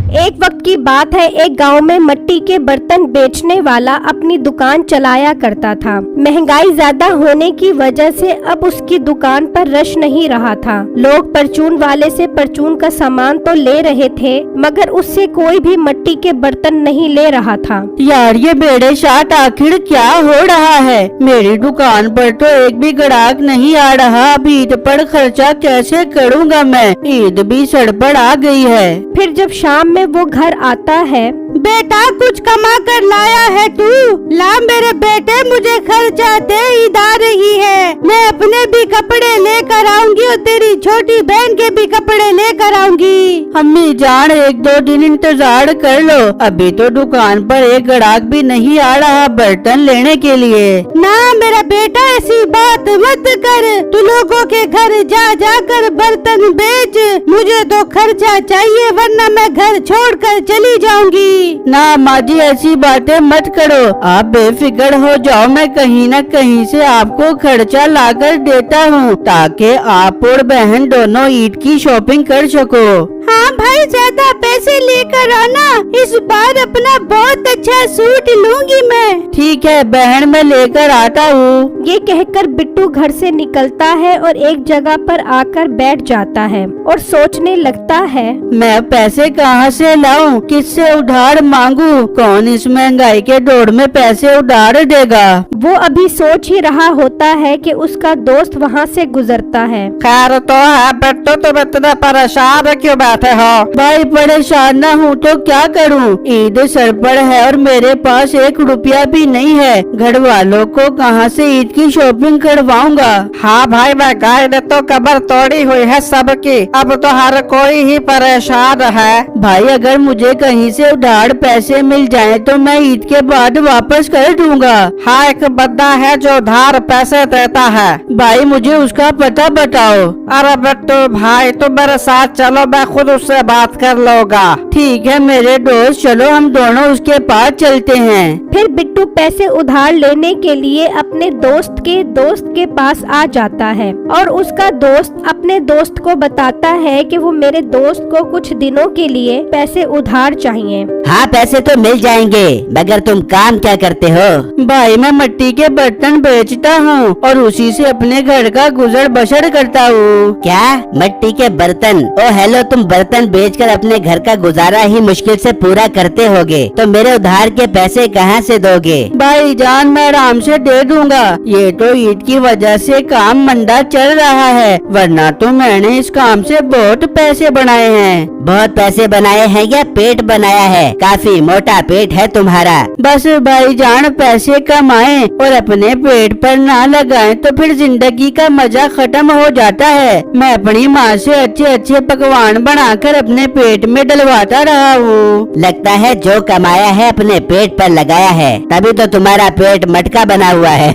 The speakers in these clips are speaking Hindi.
एक वक्त की बात है, एक गांव में मिट्टी के बर्तन बेचने वाला अपनी दुकान चलाया करता था। महंगाई ज्यादा होने की वजह से अब उसकी दुकान पर रश नहीं रहा था। लोग परचून वाले से परचून का सामान तो ले रहे थे, मगर उससे कोई भी मिट्टी के बर्तन नहीं ले रहा था। यार ये बेड़े शाट आखिर क्या हो रहा है? मेरी दुकान पर तो एक भी ग्राहक नहीं आ रहा। अब ईद पर खर्चा कैसे करूँगा मैं? ईद भी सर पर आ गई है। फिर जब शाम में वो घर आता है, बेटा कुछ कमा कर लाया है तू? ला मेरे बेटे, मुझे खर्चा दे, ईद आ रही है। मैं अपने भी कपड़े लेकर आऊंगी और तेरी छोटी बहन के भी कपड़े लेकर आऊंगी। अम्मी जान एक दो दिन इंतजार कर लो, अभी तो दुकान पर एक ग्राहक भी नहीं आ रहा बर्तन लेने के लिए। ना मेरा बेटा ऐसी बात मत कर, तू लोगों के घर जा जाकर बर्तन बेच। मुझे तो खर्चा चाहिए वरना मैं घर छोड़कर चली जाऊंगी। ना माँ जी ऐसी बातें मत करो, आप बेफिक्र हो जाओ। मैं कहीं न कहीं से आपको खर्चा लाकर देता हूँ ताकि आप और बहन दोनों ईद की शॉपिंग कर सको। हाँ भाई ज्यादा पैसे लेकर आना, इस बार अपना बहुत अच्छा सूट लूंगी मैं। ठीक है बहन मैं लेकर आता हूँ। ये कहकर बिट्टू घर से निकलता है और एक जगह पर आकर बैठ जाता है और सोचने लगता है, मैं पैसे कहाँ से लाऊं? किससे उधार मांगू? कौन इस महंगाई के दौर में पैसे उधार देगा? वो अभी सोच ही रहा होता है कि उसका दोस्त वहाँ से गुजरता है। खैर तो है बिट्टू, तुम इतना परेशान क्यों बैठे हो? भाई परेशान न हूँ तो क्या करूँ? ईद सर पर है और मेरे पास 1 रुपया भी नहीं है। घर वालों को कहाँ से ईद की शॉपिंग करवाऊंगा? हाँ भाई महंगाई ने तो कमर तोड़ी हुई है सबकी, अब तो हर कोई ही परेशान है। भाई अगर मुझे कहीं से उधार पैसे मिल जाए तो मैं ईद के बाद वापस कर दूंगा। हाँ एक बंदा है जो उधार पैसे देता है, भाई मुझे उसका पता बताओ। अरे बिट्टू भाई तुम मेरे साथ चलो, मैं खुद उससे बात कर लूंगा। ठीक है मेरे दोस्त, चलो हम दोनों उसके पास चलते हैं। फिर बिट्टू पैसे उधार लेने के लिए अपने दोस्त के पास आ जाता है और उसका दोस्त अपने दोस्त को बताता है कि वो मेरे दोस्त को कुछ दिनों के लिए पैसे उधार चाहिए। हाँ पैसे तो मिल जाएंगे, मगर तुम काम क्या करते हो? भाई मैं मिट्टी के बर्तन बेचता हूँ और उसी से अपने घर का गुजर बसर करता हूँ। क्या मिट्टी के बर्तन? ओ हेलो, तुम बर्तन बेचकर अपने घर का गुजारा ही मुश्किल से पूरा करते होगे, तो मेरे उधार के पैसे कहाँ से दोगे? भाई जान मैं आराम से दे दूंगा, ये तो ईद की वजह से काम मंदा चल रहा है, वरना तो मैंने इस काम से बहुत पैसे बनाए हैं। बहुत पैसे बनाए हैं या पेट बनाया है? काफी मोटा पेट है तुम्हारा। बस भाई जान पैसे कमाए और अपने पेट पर ना लगाए तो फिर जिंदगी का मजा खत्म हो जाता है। मैं अपनी माँ से अच्छे अच्छे पकवान बनाकर अपने पेट में डलवाता रहा हूँ। लगता है जो कमाया है अपने पेट पर लगाया है, तभी तो तुम्हारा पेट मटका बना हुआ है।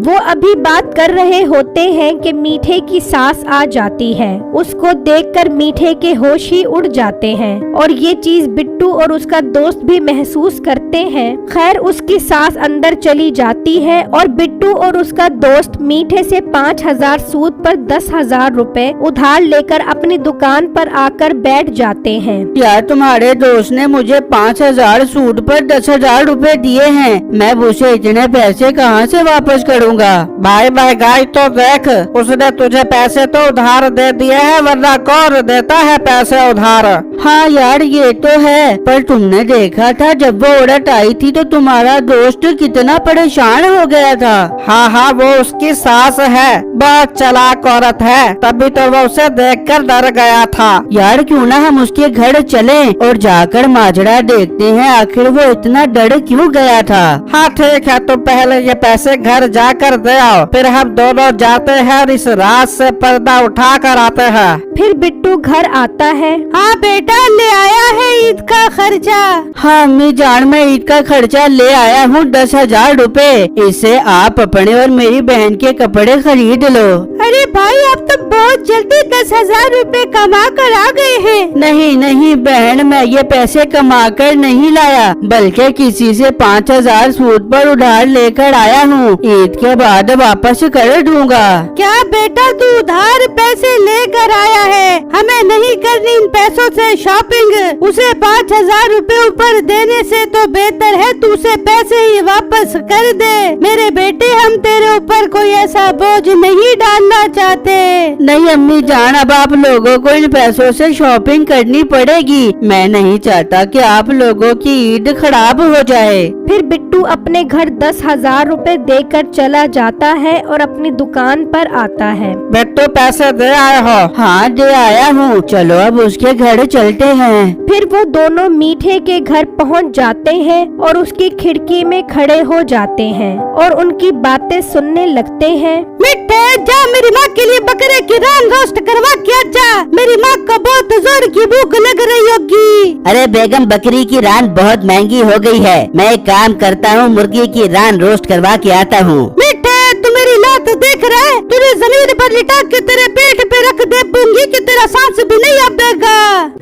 वो अभी बात कर रहे होते हैं कि मीठे की सास आ जाती है। उसको देखकर मीठे के होश ही उड़ जाते हैं और ये चीज बिट्टू और उसका दोस्त भी महसूस करते हैं। खैर उसकी सास अंदर चली जाती है और बिट्टू और उसका दोस्त मीठे से 5,000 सूद पर 10,000 रुपए उधार लेकर अपनी दुकान पर आकर बैठ जाते हैं। यार तुम्हारे दोस्त ने मुझे 5,000 सूद पर 10,000 रुपए दिए हैं, मैं उसे इतने पैसे कहाँ से वापस करूँगा? भाई महंगाई तो देख, उसने तुझे पैसे तो उधार दे दिए हैं, वरना कौन देता है पैसे उधार? हाँ यार ये तो है, पर तुमने देखा था जब वो औरत आई थी तो तुम्हारा दोस्त कितना परेशान हो गया था। हाँ वो उसकी सास है, बहुत चालाक औरत है, तभी तो वो उसे देखकर डर गया था। यार क्यों ना हम उसके घर चलें और जाकर माजरा देखते हैं, आखिर वो इतना डर क्यों गया था। हाँ ठीक है, तुम पहले ये पैसे घर जाकर दे आओ, फिर हम दोनों जाते हैं और इस रात से पर्दा उठा कर आते हैं। फिर बिट्टू घर आता है। हाँ बेटा ले आया है ईद का खर्चा। हाँ अम्मी जान मैं ईद का खर्चा ले आया हूँ 10,000 रुपए, इससे आप अपने और मेरी बहन के कपड़े खरीद लो। अरे भाई आप तो बहुत जल्दी 10,000 रुपए कमा कर आ गए हैं। नहीं बहन, मैं ये पैसे कमा कर नहीं लाया, बल्कि किसी से 5,000 सूद पर उधार लेकर आया हूँ, ईद के बाद वापस कर दूंगा। क्या बेटा तू उधार पैसे लेकर आया है? हमें नहीं करनी इन पैसों से शॉपिंग। उसे 5,000 रुपए ऊपर देने से तो बेहतर है तू उसे पैसे ही वापस कर दे। मेरे बेटे, हम तेरे ऊपर कोई ऐसा बोझ नहीं डालना चाहते। नहीं अम्मी जान, अब आप लोगों को इन पैसों से शॉपिंग करनी पड़ेगी। मैं नहीं चाहता कि आप लोगों की ईद खराब हो जाए। फिर बिट्टू अपने घर 10,000 रुपए देकर चला जाता है और अपनी दुकान पर आता है। बिट्टू पैसे दे आए हो? हाँ दे आया हूँ, चलो अब उसके घर चलते हैं। फिर वो दोनों मीठे के घर पहुंच जाते हैं और उसकी खिड़की में खड़े हो जाते हैं और उनकी बातें सुनने लगते हैं। मिठे, जा मेरी माँ के लिए बकरे की रान रोस्ट करवा के जा। मेरी माँ को बहुत जोर की भूख लग रही होगी। अरे बेगम, बकरी की रान बहुत महंगी हो गई है। मैं एक काम करता हूँ, मुर्गी की रान रोस्ट करवा के आता हूँ। मिठे, तू मेरी लात देख रहा है? तुझे जमीन पर लिटा के तेरे पेट पे रख दे दूंगी कि तेरा सांस भी नहीं आएगा।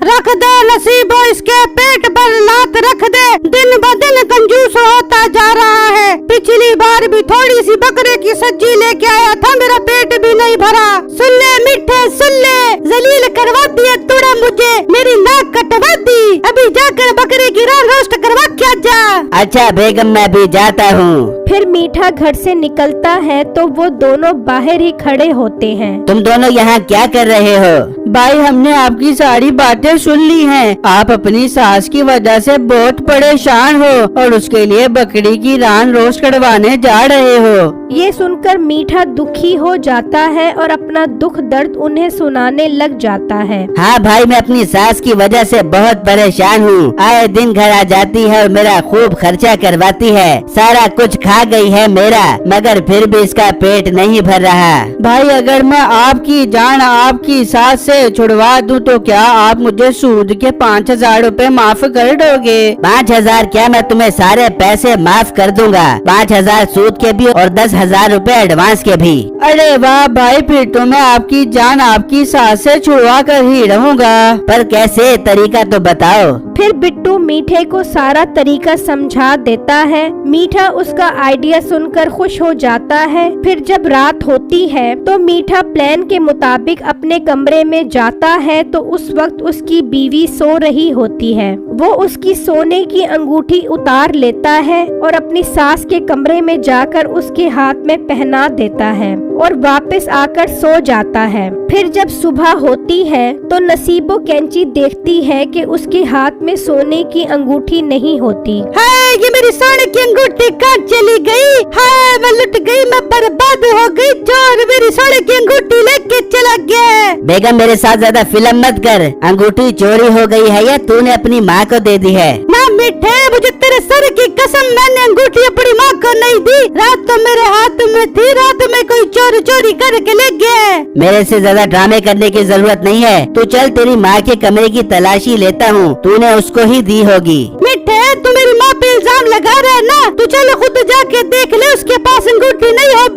रख दे नसीबो, इसके पेट पर लात रख दे। दिन ब दिन कंजूस होता जा रहा है। पिछली बार भी थोड़ी सी बकरे की सब्जी लेके आया था, मेरा पेट भी नहीं भरा। सुन ले मिठे, सुन ले, जलील करवा दिया तूने मुझे, मेरी नाक कटवा दी। अभी जाकर बकरे की रान रोस्ट करवा के जा। अच्छा बेगम, मैं भी जाता हूँ। फिर मीठा घर से निकलता है तो वो दोनों बाहर ही खड़े होते हैं। तुम दोनों यहाँ क्या कर रहे हो? भाई, हमने आपकी सारी बातें सुन ली हैं। आप अपनी सास की वजह से बहुत परेशान हो और उसके लिए बकरी की रान रोस्ट करवाने जा रहे हो। ये सुनकर मीठा दुखी हो जाता है और अपना दुख दर्द उन्हें सुनाने लग जाता है। हाँ भाई, मैं अपनी सास की वजह से बहुत परेशान हूँ। आए दिन घर आ जाती है और मेरा खूब खर्चा करवाती है। सारा कुछ खा गई है मेरा, मगर फिर भी इसका पेट नहीं भर रहा। भाई, अगर मैं आपकी जान आपकी सास से छुड़वा दूं तो क्या आप मुझे सूद के 5,000 रुपए माफ कर दोगे? 5,000 क्या, मैं तुम्हें सारे पैसे माफ कर दूंगा। 5,000 सूद के भी और 10,000 रुपए एडवांस के भी। अरे वाह भाई, फिर तो मैं आपकी जान आपकी सास से छुड़वा कर ही रहूंगा। पर कैसे, तरीका तो बताओ। फिर बिट्टू मीठे को सारा तरीका समझा देता है। मीठा उसका आइडिया सुनकर खुश हो जाता है। फिर जब रात होती है तो मीठा प्लान के मुताबिक अपने कमरे में जाता है तो उस वक्त उसकी बीवी सो रही होती है। वो उसकी सोने की अंगूठी उतार लेता है और अपनी सास के कमरे में जाकर उसके हाथ में पहना देता है और वापस आकर सो जाता है। फिर जब सुबह होती है तो नसीबो कैंची देखती है कि उसके हाथ में सोने की अंगूठी नहीं होती। हाय, ये मेरी सोने की अंगूठी कहाँ चली गई? हाय, मैं लुट गई, मैं बर्बाद हो गई। चोर मेरी सोने की अंगूठी लेके चला गया। बेगम, मेरे साथ ज्यादा फिल्म मत कर। अंगूठी चोरी हो गई है या तूने अपनी माँ को दे दी है? ना मिठे, मुझे तेरे सर की कसम, मैंने अंगूठी अपनी माँ को नहीं दी। रात तो मेरे हाथ में थी, रात में कोई चोरी करके ले गया। मेरे से ज्यादा ड्रामे करने की जरूरत नहीं है। तू चल, तेरी माँ के कमरे की तलाशी लेता हूँ। तूने उसको ही दी होगी। मिठे, तू मेरी माँ पे इल्जाम लगा रहा है ना? तू चल खुद जाके देख ले, उसके पास अंगूठी नहीं होगी।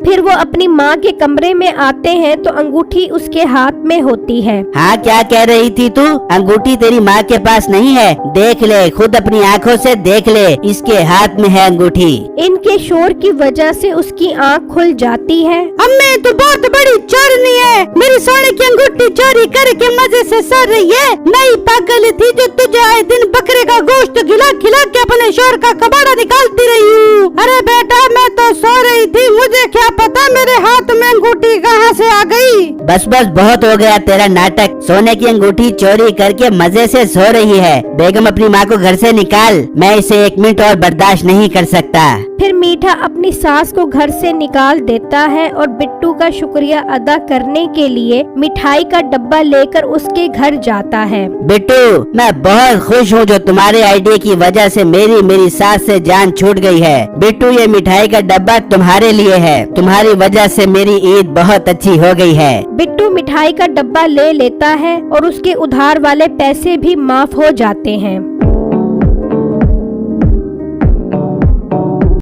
फिर वो अपनी माँ के कमरे में आते हैं तो अंगूठी उसके हाथ में होती है। हाँ, क्या कह रही थी तू? अंगूठी तेरी माँ के पास नहीं है? देख ले, खुद अपनी आँखों से देख ले, इसके हाथ में है अंगूठी। इनके शोर की वजह से उसकी आँख खुल जाती है। अम्मी, तू बहुत बड़ी चोरनी है। मेरी सोने की अंगूठी चोरी करके मजे से सो रही है। नहीं पागल थी जो तुझे आए दिन बकरे का गोश्त खिला खिला के अपने शोर का कबाड़ा निकालती रही हूँ। अरे बेटा, मैं तो सो रही थी, मुझे क्या पता मेरे हाथ में अंगूठी कहाँ से आ गई। बस बस, बहुत हो गया तेरा नाटक। सोने की अंगूठी चोरी करके मजे से सो रही है। बेगम, अपनी माँ को घर से निकाल। मैं इसे 1 मिनट और बर्दाश्त नहीं कर सकता। फिर मीठा अपनी सास को घर से निकाल देता है और बिट्टू का शुक्रिया अदा करने के लिए मिठाई का डब्बा लेकर उसके घर जाता है। बिट्टू, मैं बहुत खुश हूँ जो तुम्हारे आइडिया की वजह से मेरी सास से जान छूट गई है। बिट्टू, ये मिठाई का डब्बा तुम्हारे लिए है। तुम्हारी वजह से मेरी ईद बहुत अच्छी हो गई है। बिट्टू मिठाई का डब्बा ले लेता है और उसके उधार वाले पैसे भी माफ हो जाते हैं।